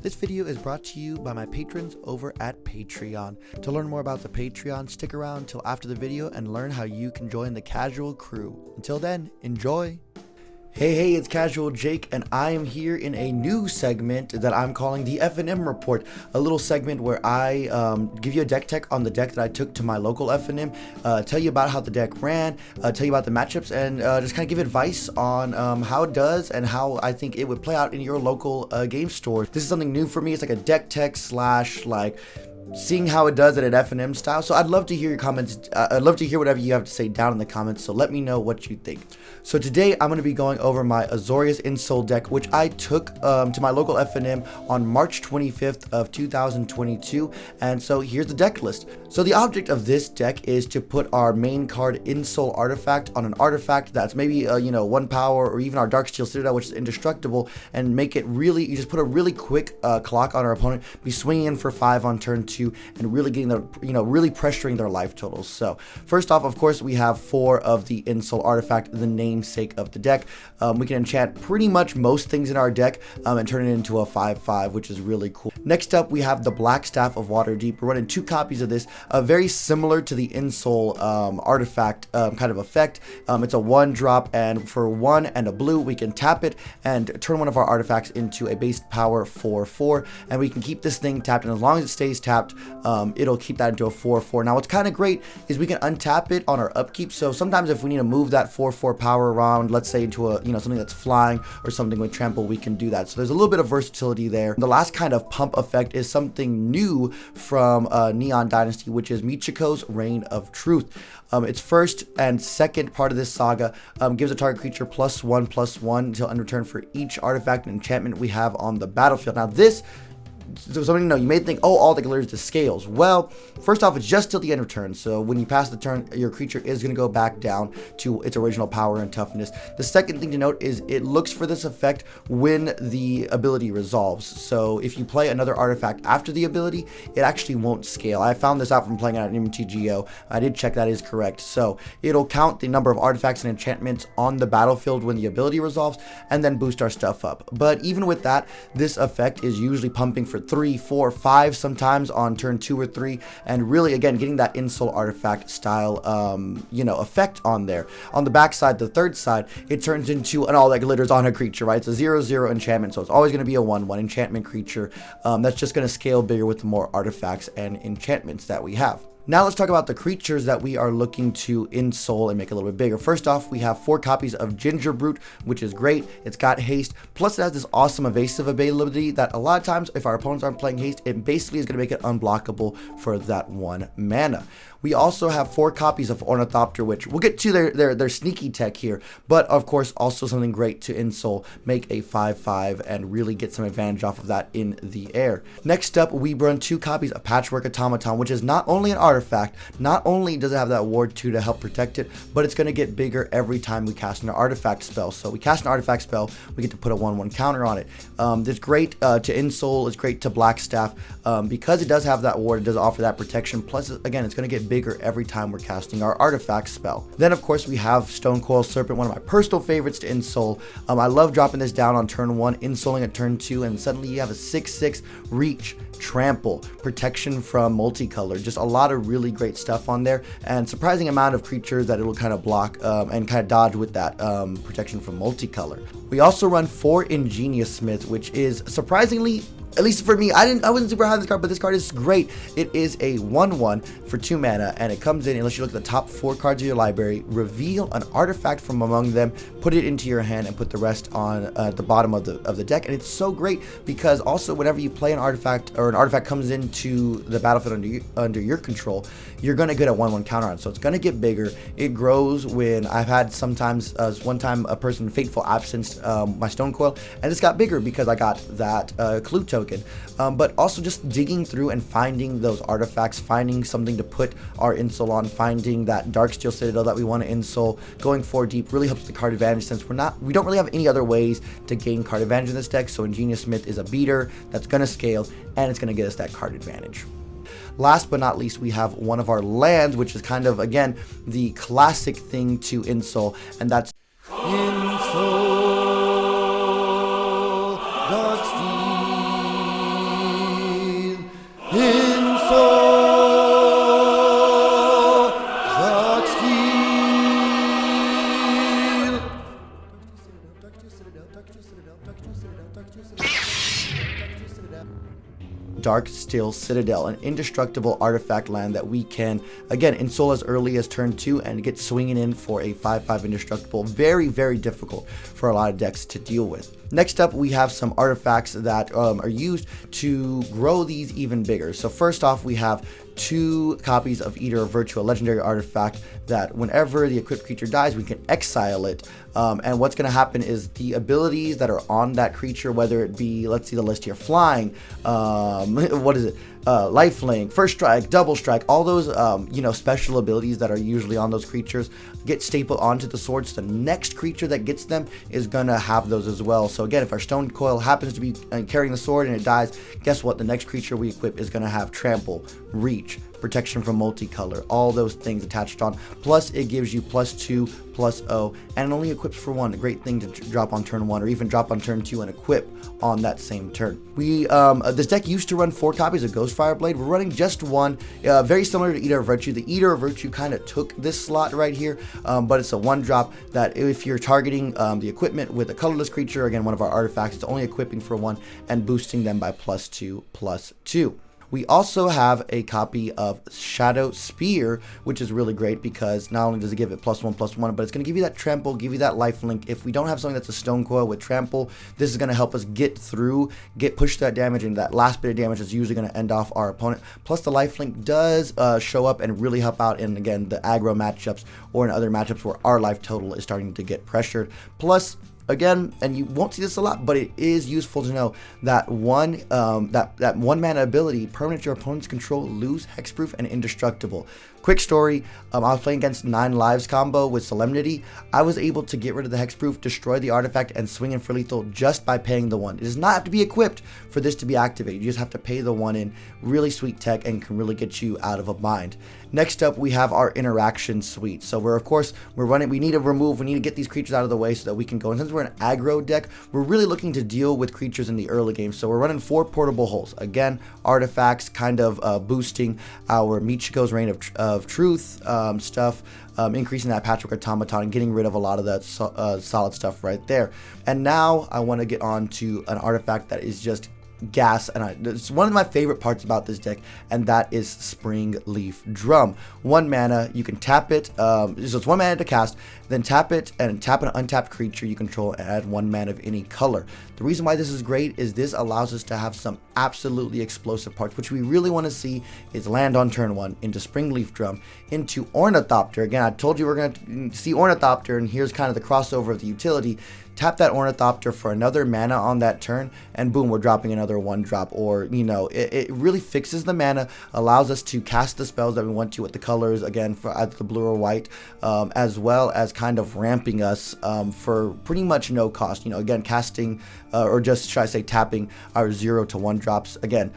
This video is brought to you by my patrons over at Patreon. To learn more about the Patreon, stick around till after the video and learn how you can join the casual crew. Until then, enjoy! Hey, it's Casual Jake, and I am here in a new segment that I'm calling the FNM Report, a little segment where I give you a deck tech on the deck that I took to my local FNM, tell you about how the deck ran, tell you about the matchups, and just kind of give advice on how it does and how I think it would play out in your local game store. This is something new for me. It's like a deck tech slash like seeing how it does at an FNM style. So I'd love to hear your comments. I'd love to hear whatever you have to say down in the comments. So let me know what you think. So today I'm going to be going over my Azorius Ensoul deck, which I took to my local FNM on March 25th of 2022. And so here's the deck list. So the object of this deck is to put our main card Ensoul artifact on an artifact that's maybe 1 power, or even our Darksteel Citadel, which is indestructible, and make it really, you just put a really quick clock on our opponent, be swinging in for 5 on turn 2, and really getting their, really pressuring their life totals. So first off, of course, we have 4 of the Ensoul artifact, the namesake of the deck. We can enchant pretty much most things in our deck and turn it into a 5/5, which is really cool. Next up, we have the Black Staff of Waterdeep. We're running 2 copies of this, very similar to the Ensoul artifact kind of effect. It's a 1-drop, and for 1 and a blue, we can tap it and turn one of our artifacts into a base power 4/4, and we can keep this thing tapped, and as long as it stays tapped, it'll keep that into a 4/4. Now what's kind of great is we can untap it on our upkeep, so sometimes if we need to move that 4/4 power around, let's say into a something that's flying or something with trample, we can do that. So there's a little bit of versatility there. The last kind of pump effect is something new from Neon Dynasty, which is 𝐂𝐚𝐤 Reign of Truth. Its first and second part of this saga gives a target creature +1/+1 until end return for each artifact and enchantment we have on the battlefield. Now this, so something to know, you may think, oh, all the glitters to scales. Well, first off, it's just till the end of turn. So when you pass the turn, your creature is going to go back down to its original power and toughness. The second thing to note is it looks for this effect when the ability resolves. So if you play another artifact after the ability, it actually won't scale. I found this out from playing out in MTGO. I did check that is correct. So it'll count the number of artifacts and enchantments on the battlefield when the ability resolves, and then boost our stuff up. But even with that, this effect is usually pumping for 3, 4, 5 sometimes on turn 2 or 3, and really again getting that Ensoul artifact style effect on there. On the back side, the third side, it turns into an all that glitters on a creature, right? It's a 0/0 enchantment, so it's always going to be a 1/1 enchantment creature that's just going to scale bigger with the more artifacts and enchantments that we have. Now let's talk about the creatures that we are looking to Ensoul and make a little bit bigger. First off, we have 4 copies of Gingerbrute, which is great. It's got haste, plus it has this awesome evasive ability that a lot of times, if our opponents aren't playing haste, it basically is going to make it unblockable for that 1 mana. We also have 4 copies of Ornithopter, which we'll get to their sneaky tech here, but of course also something great to Ensoul, make a 5/5 and really get some advantage off of that in the air. Next up, we run 2 copies of Patchwork Automaton, which is not only an artifact, not only does it have that ward 2 to help protect it, but it's going to get bigger every time we cast an artifact spell. So we cast an artifact spell, we get to put a 1/1 counter on it. It's great to Ensoul, it's great to Blackstaff, because it does have that ward, it does offer that protection, plus again, it's going to get bigger every time we're casting our artifact spell. Then of course we have Stonecoil Serpent, one of my personal favorites to Ensoul. I love dropping this down on turn 1, Ensouling at turn 2, and suddenly you have a 6/6 reach, trample, protection from multicolor, just a lot of really great stuff on there, and surprising amount of creatures that it'll kind of block and kind of dodge with that protection from multicolor. We also run 4 Ingenious Smith, which is surprisingly, at least for me, I wasn't super high on this card, but this card is great. It is a 1/1 for 2 mana, and it comes in, unless you look at the top 4 cards of your library, reveal an artifact from among them, put it into your hand, and put the rest on the bottom of the deck. And it's so great because also whenever you play an artifact, or an artifact comes into the battlefield under your control, you're going to get a 1/1 counter on it. So it's going to get bigger. It grows when I've had sometimes, one time a person Fateful Absence my Stonecoil, and it's got bigger because I got that clue token. But also just digging through and finding those artifacts, finding something to put our Ensoul on, finding that Darksteel Citadel that we want to Ensoul, going 4 deep really helps the card advantage, since we don't really have any other ways to gain card advantage in this deck. So Ingenious Smith is a beater that's going to scale, and it's going to get us that card advantage. Last but not least, we have one of our lands, which is kind of, again, the classic thing to Ensoul, and that's Ensoul, Darksteel Darksteel Citadel, an indestructible artifact land that we can, again, Ensoul as early as turn 2 and get swinging in for a 5/5 indestructible. Very, very difficult for a lot of decks to deal with. Next up, we have some artifacts that are used to grow these even bigger. So first off, we have 2 copies of Eater of Virtue, a legendary artifact that whenever the equipped creature dies, we can exile it. And what's going to happen is the abilities that are on that creature, whether it be, let's see the list here, flying, what is it? Lifelink, first strike, double strike, all those special abilities that are usually on those creatures get stapled onto the sword. So the next creature that gets them is gonna have those as well. So again, if our stone coil happens to be carrying the sword and it dies, guess what? The next creature we equip is gonna have trample, reach, protection from multicolor, all those things attached on. Plus it gives you +2, +0, and it only equips for 1. A great thing to drop on turn 1 or even drop on turn 2 and equip on that same turn. We this deck used to run 4 copies of Ghostfire Blade. We're running just 1, very similar to Eater of Virtue. The Eater of Virtue kind of took this slot right here, but it's a 1-drop that if you're targeting the equipment with a colorless creature, again one of our artifacts, it's only equipping for 1 and boosting them by +2, +2. We also have a copy of Shadow Spear, which is really great because not only does it give it +1, +1, but it's going to give you that trample, give you that lifelink. If we don't have something that's a stone coil with trample, this is going to help us get through, push that damage, and that last bit of damage is usually going to end off our opponent. Plus the lifelink does show up and really help out in, again, the aggro matchups or in other matchups where our life total is starting to get pressured. Plus, again, and you won't see this a lot, but it is useful to know that one mana ability, permanent your opponent's control, lose, hexproof, and indestructible. Quick story, I was playing against 9 lives combo with Solemnity. I was able to get rid of the hexproof, destroy the artifact, and swing in for lethal just by paying the 1. It does not have to be equipped for this to be activated. You just have to pay the 1 in. Really sweet tech and can really get you out of a bind. Next up, we have our interaction suite. So we need to get these creatures out of the way so that we can go. And since we're an aggro deck, we're really looking to deal with creatures in the early game. So we're running 4 portable holes. Again, artifacts kind of boosting our Michiko's Reign of Truth stuff, increasing that Patchwork Automaton and getting rid of a lot of that solid stuff right there. And now I want to get on to an artifact that is just gas, and it's one of my favorite parts about this deck, and that is Springleaf Drum. 1 mana, you can tap it, so it's 1 mana to cast, then tap it and tap an untapped creature you control and add 1 mana of any color. The reason why this is great is this allows us to have some absolutely explosive parts, which we really want to see is land on turn 1 into Springleaf Drum, into Ornithopter. Again, I told you we're going to see Ornithopter, and here's kind of the crossover of the utility. Tap that Ornithopter for another mana on that turn, and boom, we're dropping another 1-drop. Or, it really fixes the mana, allows us to cast the spells that we want to with the colors, again, for either the blue or white, as well as kind of ramping us for pretty much no cost. Again, casting, or just, should I say, tapping our 0 to 1 drops. Again,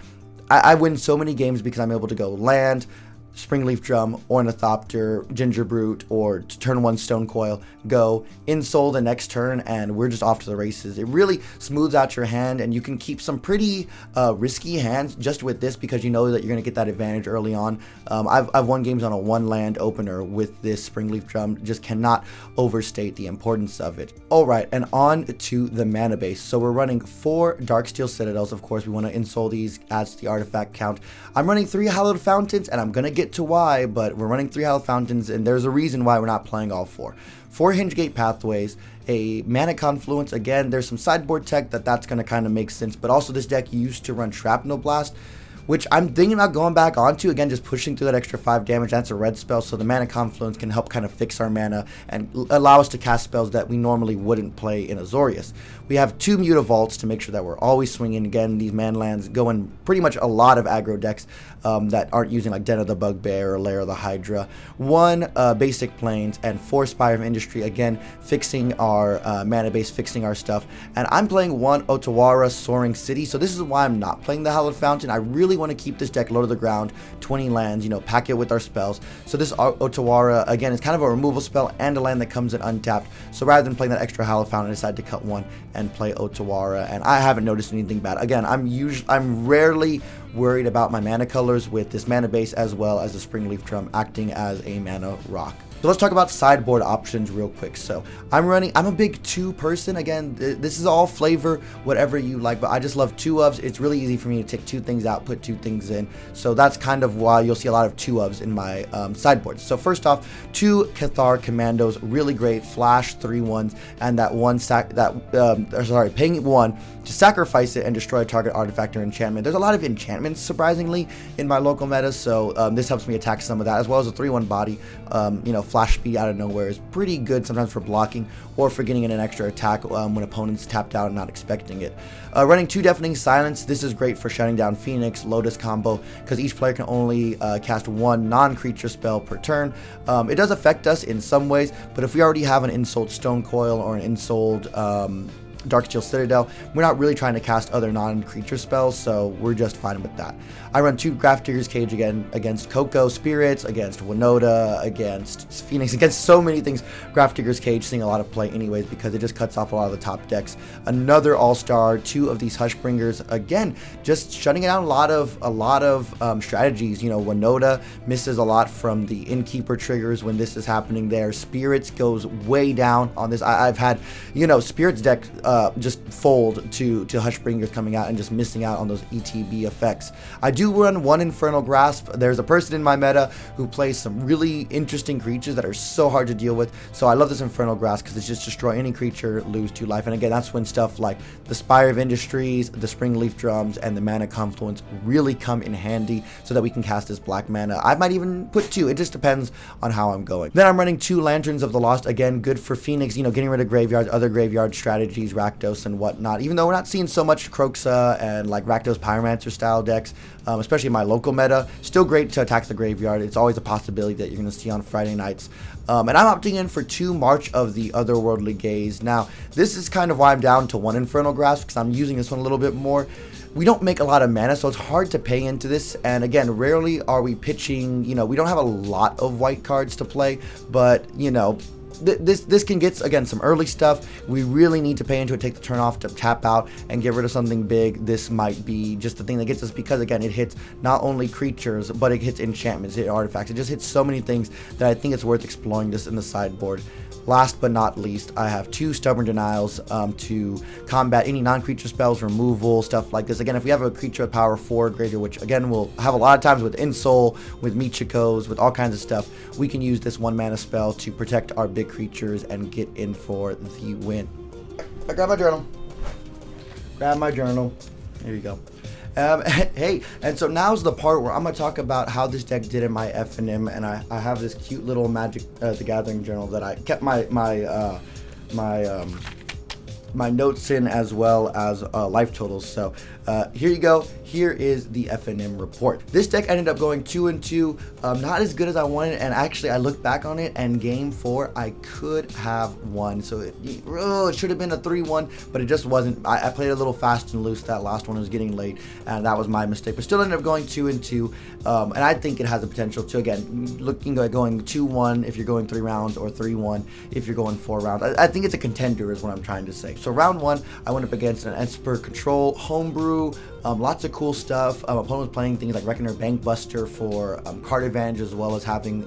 I win so many games because I'm able to go land, Springleaf Drum, Ornithopter, Gingerbrute, or turn 1 Stone Coil, go, Ensoul the next turn, and we're just off to the races. It really smooths out your hand, and you can keep some pretty risky hands just with this because you know that you're going to get that advantage early on. I've won games on a 1-land opener with this Springleaf Drum. Just cannot overstate the importance of it. Alright, and on to the mana base. So we're running 4 Darksteel Citadels. Of course, we want to Ensoul these, adds to the artifact count. I'm running 3 Hallowed Fountains, and I'm going to get to why, but we're running 3 Hallowed Fountains, and there's a reason why we're not playing all 4. 4 Hingegate Pathways, a Mana Confluence. Again, there's some sideboard tech that's going to kind of make sense, but also this deck used to run Shrapnel Blast, which I'm thinking about going back onto, again, just pushing through that extra 5 damage. That's a red spell, so the Mana Confluence can help kind of fix our mana and allow us to cast spells that we normally wouldn't play in Azorius. We have 2 Mutavaults to make sure that we're always swinging. Again, these man lands go in pretty much a lot of aggro decks that aren't using like Den of the Bugbear or Lair of the Hydra. 1 Basic Plains and 4 Spire of Industry, again, fixing our mana base, fixing our stuff. And I'm playing 1 Otawara Soaring City, so this is why I'm not playing the Hallowed Fountain. I really want to keep this deck low to the ground, 20 lands, pack it with our spells. So this Otawara, again, is kind of a removal spell and a land that comes in untapped. So rather than playing that extra Hallowed Fountain, I decided to cut 1 and play Otawara, and I haven't noticed anything bad. Again, I'm rarely worried about my mana colors with this mana base, as well as the Springleaf Drum acting as a mana rock. So let's talk about sideboard options real quick. So I'm a big 2 person. Again, this is all flavor, whatever you like, but I just love 2 ofs. It's really easy for me to take 2 things out, put 2 things in. So that's kind of why you'll see a lot of 2 ofs in my sideboards. So first off, 2 Cathar Commandos, really great, flash 3/1s, and that paying 1 to sacrifice it and destroy a target artifact or enchantment. There's a lot of enchantments, surprisingly, in my local meta, so this helps me attack some of that, as well as a 3/1 body. Flash speed out of nowhere is pretty good sometimes for blocking or for getting in an extra attack when opponents tapped out and not expecting it. Running 2 Deafening Silence, this is great for shutting down Phoenix, Lotus combo, because each player can only cast 1 non-creature spell per turn. It does affect us in some ways, but if we already have an Ensouled Stone Coil or an Ensouled Darksteel Citadel, we're not really trying to cast other non-creature spells, so we're just fine with that. I run 2 Grafdigger's Cage again against 𝐂𝐚𝐬𝐿 Spirits, against Winota, against Phoenix, against so many things. Grafdigger's Cage seeing a lot of play anyways because it just cuts off a lot of the top decks. Another all-star, 2 of these Hushbringers, again, just shutting down a lot of strategies. Winota misses a lot from the Innkeeper triggers when this is happening there. Spirits goes way down on this. I've had, Spirits deck just fold to Hushbringers coming out and just missing out on those ETB effects. I do run 1 Infernal Grasp. There's a person in my meta who plays some really interesting creatures that are so hard to deal with, so I love this Infernal Grasp because it's just destroy any creature, lose 2 life, and again, that's when stuff like the Spire of Industries, the Springleaf Drums, and the Mana Confluence really come in handy so that we can cast this black mana. I might even put 2, it just depends on how I'm going. Then I'm running 2 Lanterns of the Lost, again, good for Phoenix, getting rid of graveyards, other graveyard strategies, Rakdos and whatnot, even though we're not seeing so much Kroxa and like Rakdos Pyromancer style decks, especially in my local meta. Still great to attack the graveyard. It's always a possibility that you're going to see on Friday nights. And I'm opting in for 2 March of the Otherworldly Gaze. Now, this is kind of why I'm down to 1 Infernal Grasp, because I'm using this one a little bit more. We don't make a lot of mana, so it's hard to pay into this, and again, rarely are we pitching, we don't have a lot of white cards to play, but, this can get, again, some early stuff. We really need to pay into it, take the turn off to tap out and get rid of something big. This might be just the thing that gets us, because again, it hits not only creatures, but it hits enchantments, it hits artifacts, it just hits so many things that I think it's worth exploring this in the sideboard. Last but not least, I have 2 Stubborn Denials to combat any non-creature spells, removal, stuff like this. Again, if we have a creature with power 4 or greater, which again we'll have a lot of times with Ensoul, with 𝐂𝐚𝐬𝐿, with all kinds of stuff, we can use this 1 mana spell to protect our big creatures and get in for the win. I grab my journal. There you go. Hey, and so now's the part where I'm going to talk about how this deck did in my FNM, and I have this cute little Magic the Gathering journal that I kept my notes in, as well as life totals. So here you go. Here is the FNM report. This deck ended up going 2-2, not as good as I wanted, and actually I looked back on it, and game 4 I could have won. So it should have been a 3-1, but it just wasn't. I played a little fast and loose. That last one was getting late, and that was my mistake, but still ended up going 2-2, and I think it has the potential to, again, looking at going 2-1 if you're going 3 rounds, or 3-1 if you're going 4 rounds. I think it's a contender is what I'm trying to say. So round 1, I went up against an Esper Control homebrew. Lots of cool stuff. Opponent was playing things like Reckoner Bankbuster for card advantage, as well as having,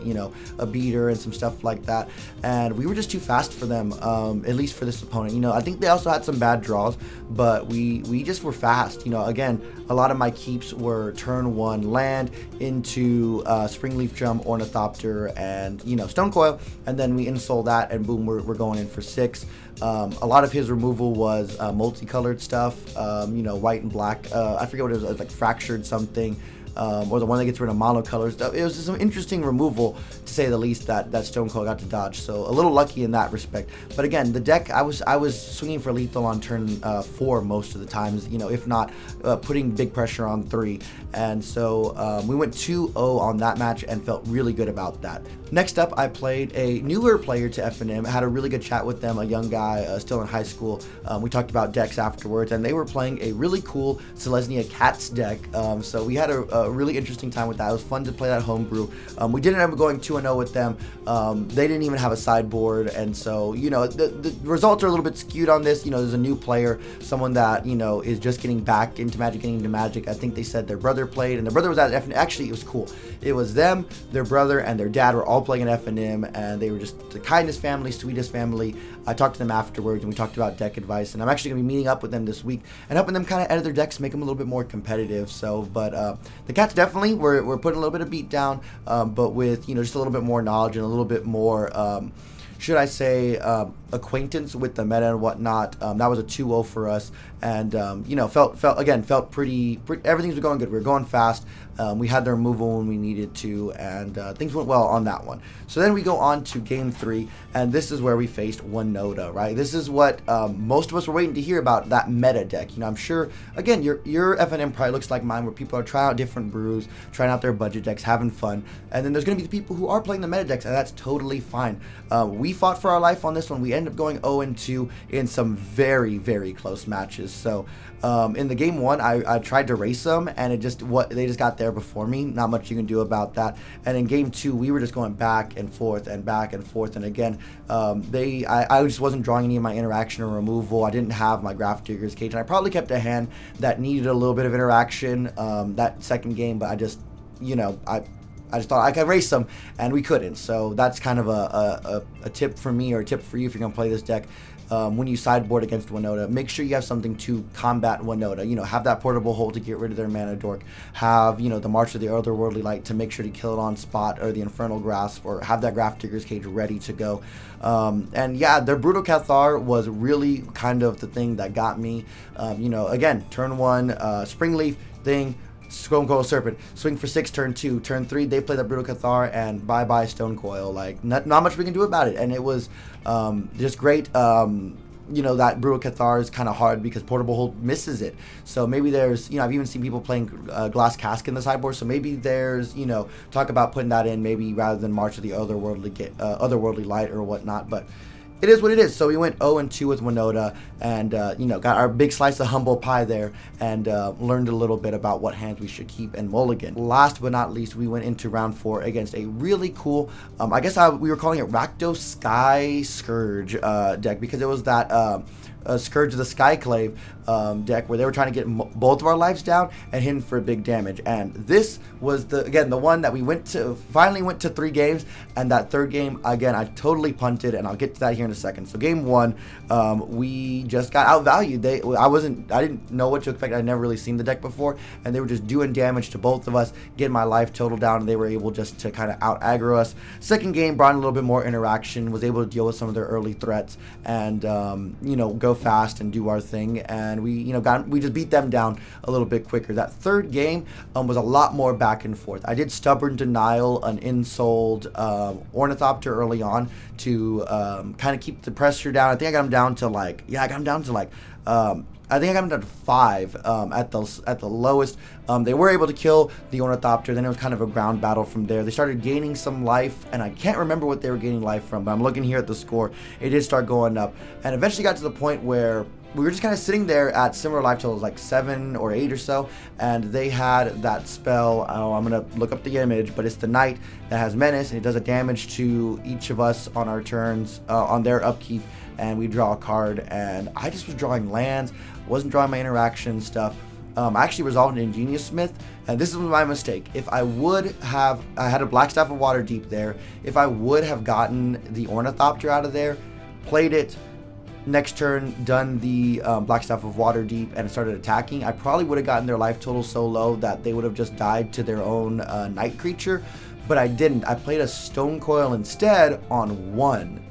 a beater and some stuff like that. And we were just too fast for them, at least for this opponent. I think they also had some bad draws, but we just were fast. Again, a lot of my keeps were turn 1 land into Springleaf Drum, Ornithopter, and, Stone Coil, and then we Ensoul that, and boom, we're going in for 6. A lot of his removal was multicolored stuff, white and black. I forget what it was, like Fractured something, or the one that gets rid of monocolor stuff. It was just some interesting removal, to say the least, that Stone Coil got to dodge. So a little lucky in that respect. But again, the deck, I was swinging for lethal on turn 4 most of the times, if not putting big pressure on 3. And so we went 2-0 on that match and felt really good about that. Next up, I played a newer player to FNM. I had a really good chat with them, a young guy still in high school. We talked about decks afterwards, and they were playing a really cool Selesnya Cats deck. So we had a really interesting time with that. It was fun to play that homebrew. We didn't end up going 2-0 with them. They didn't even have a sideboard, and so, the results are a little bit skewed on this. There's a new player, someone that, is just getting back into Magic, getting into Magic. I think they said their brother played, and their brother was at FNM. Actually, it was cool. It was them, their brother, and their dad were all all playing in FNM, and they were just the kindest family, sweetest family. I talked to them afterwards, and we talked about deck advice, and I'm actually going to be meeting up with them this week and helping them kind of edit their decks, make them a little bit more competitive. So, but the cats definitely, we're putting a little bit of beat down, but with, you know, just a little bit more knowledge and a little bit more, should I say, acquaintance with the meta and whatnot. That was a 2-0 for us, and you know, felt pretty, everything was going good. We were going fast. We had the removal when we needed to, and things went well on that one. So then we go on to game 3, and this is where we faced Winota, right? This is what most of us were waiting to hear about, that meta deck. You know, I'm sure, again, your FNM probably looks like mine, where people are trying out different brews, trying out their budget decks, having fun, and then there's going to be the people who are playing the meta decks, and that's totally fine. We fought for our life on this one. We ended up going 0-2 in some very, very close matches. So in the game 1, I tried to race them, and they just got there before me. Not much you can do about that. And in game 2, we were just going back and forth and back and forth. And again, I just wasn't drawing any of my interaction or removal. I didn't have my Grafdigger's Cage, and I probably kept a hand that needed a little bit of interaction that second game, but I just, you know, I just thought I could race them, and we couldn't. So that's kind of a tip for me, or a tip for you if you're going to play this deck. When you sideboard against Winota, make sure you have something to combat Winota. You know, have that portable hold to get rid of their mana dork. Have, you know, the March of the Otherworldly Light to make sure to kill it on spot, or the Infernal Grasp, or have that Grafdigger's Cage ready to go. And yeah, their Brutal Cathar was really kind of the thing that got me. You know, again, turn 1, Springleaf thing, Stone Coil Serpent, swing for 6, turn 2, turn 3, they play that Brutal Cathar, and bye-bye Stone Coil. Like, not much we can do about it, and it was just great. You know, that Brutal Cathar is kind of hard because Portable Hold misses it. So maybe there's, you know, I've even seen people playing Glass Cask in the sideboard, so maybe there's, you know, talk about putting that in maybe rather than March of the Otherworldly Light or whatnot, but it is what it is. So we went 0-2 with Winota, and you know, got our big slice of humble pie there, and learned a little bit about what hands we should keep and mulligan. Last but not least, we went into round 4 against a really cool, I guess we were calling it Rakdos Sky Scourge deck, because it was that Scourge of the Skyclave deck where they were trying to get both of our lives down and hitting for big damage. And this was the one that we finally went to 3 games, and that third game, again, I totally punted, and I'll get to that here in a second. So game 1, we just got outvalued. I didn't know what to expect. I'd never really seen the deck before, and they were just doing damage to both of us, getting my life total down, and they were able just to kind of out aggro us. Second game brought in a little bit more interaction, was able to deal with some of their early threats, and you know, go fast and do our thing, and we, you know, we just beat them down a little bit quicker. That third game was a lot more back and forth. I did Stubborn Denial, an Ensouled Ornithopter early on to kind of keep the pressure down. I think I got him down to like, I got him down to 5 at the lowest. They were able to kill the Ornithopter. Then it was kind of a ground battle from there. They started gaining some life, and I can't remember what they were gaining life from, but I'm looking here at the score. It did start going up, and eventually got to the point where we were just kind of sitting there at similar life totals, like 7 or 8 or so, and they had that spell. Oh, I'm going to look up the image, but it's the Knight that has Menace, and it does a damage to each of us on our turns, on their upkeep, and we draw a card, and I just was drawing lands, wasn't drawing my interaction stuff. I actually resolved an Ingenious Smith, and this is my mistake. If I had a Black Staff of Waterdeep there, if I would have gotten the Ornithopter out of there, played it, next turn done the Black Staff of Waterdeep and started attacking, I probably would have gotten their life total so low that they would have just died to their own night creature, but I didn't. I played a Stone Coil instead on 1,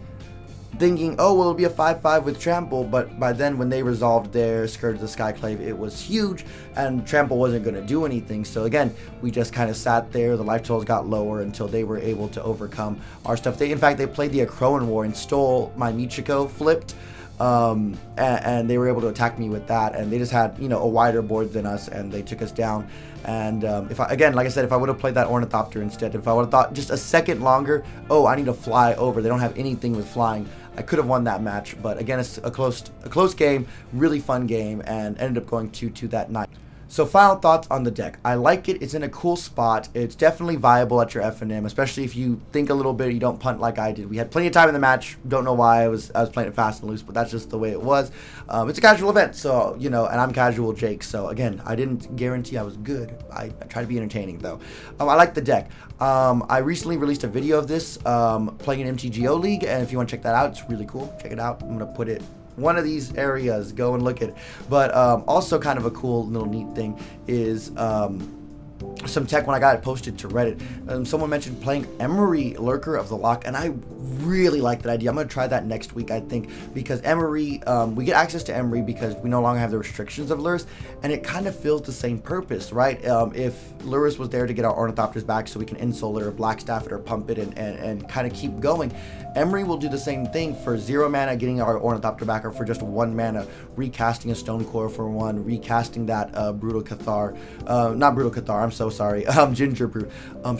thinking, oh, well, it'll be a 5/5 with Trample, but by then when they resolved their Scourge of the Skyclave, it was huge, and Trample wasn't going to do anything. So again, we just kind of sat there. The life totals got lower until they were able to overcome our stuff. In fact, they played the Akroan War and stole my Michiko flipped, and they were able to attack me with that, and they just had, you know, a wider board than us, and they took us down. And again, like I said, if I would have played that Ornithopter instead, if I would have thought just a second longer, oh, I need to fly over, they don't have anything with flying, I could have won that match. But again, it's a close game, really fun game, and ended up going 2-2 that night. So final thoughts on the deck. I like it. It's in a cool spot. It's definitely viable at your FNM, especially if you think a little bit, you don't punt like I did. We had plenty of time in the match. Don't know why I was playing it fast and loose, but that's just the way it was. It's a casual event, so, you know, and I'm casual Jake. So again, I didn't guarantee I was good. I try to be entertaining though. I like the deck. I recently released a video of this playing an MTGO league, and if you want to check that out, it's really cool. Check it out. I'm going to put it one of these areas, go and look at it. But also kind of a cool little neat thing is some tech when I got it posted to Reddit. Someone mentioned playing Emery Lurker of the Lock, and I really like that idea. I'm going to try that next week, I think, because Emery, we get access to Emery because we no longer have the restrictions of Lurrus, and it kind of fills the same purpose, right? If Lurrus was there to get our Ornithopters back so we can Ensoul it or Blackstaff it or pump it and kind of keep going, Emery will do the same thing for 0 mana getting our Ornithopter back, or for just 1 mana recasting a Stone Core for 1, recasting that Brutal Cathar, not Brutal Cathar, I'm so sorry, Ginger Brute.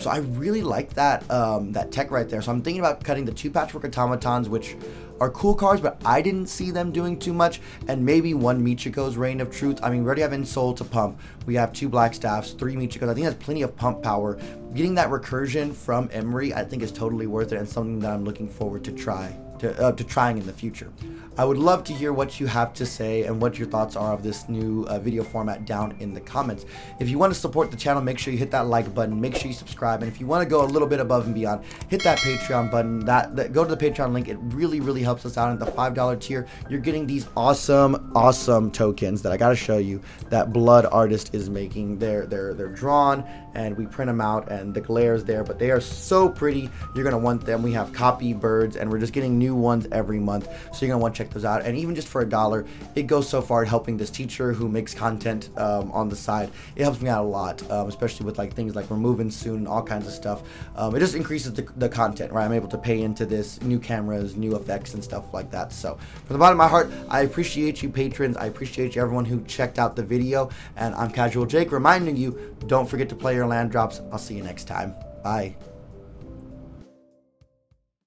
So I really like that that tech right there. So I'm thinking about cutting the 2 Patchwork Automatons, which are cool cards, but I didn't see them doing too much, and maybe 1 Michiko's Reign of Truth. I mean, we already have Ensoul to pump. We have 2 Blackstaffs, 3 Michikos. I think that's plenty of pump power. Getting that recursion from Emery, I think, is totally worth it, and something that I'm looking forward to trying in the future. I would love to hear what you have to say and what your thoughts are of this new video format down in the comments. If you want to support the channel, make sure you hit that like button, make sure you subscribe, and if you want to go a little bit above and beyond, hit that Patreon button. Go to the Patreon link. It really helps us out. In the $5 tier, you're getting these awesome tokens that I got to show you that Blood Artist is making. They're drawn, and we print them out, and the glare is there, but they are so pretty. You're gonna want them. We have copy birds, and we're just getting new ones every month, so you're gonna want to check those out. And even just for $1, it goes so far at helping this teacher who makes content on the side. It helps me out a lot, especially with like things like removing soon and all kinds of stuff. It just increases the content, right? I'm able to pay into this, new cameras, new effects, and stuff like that. So from the bottom of my heart, I appreciate you patrons. I appreciate you everyone who checked out the video, and I'm Casual Jake reminding you, don't forget to play your land drops. I'll see you next time. Bye.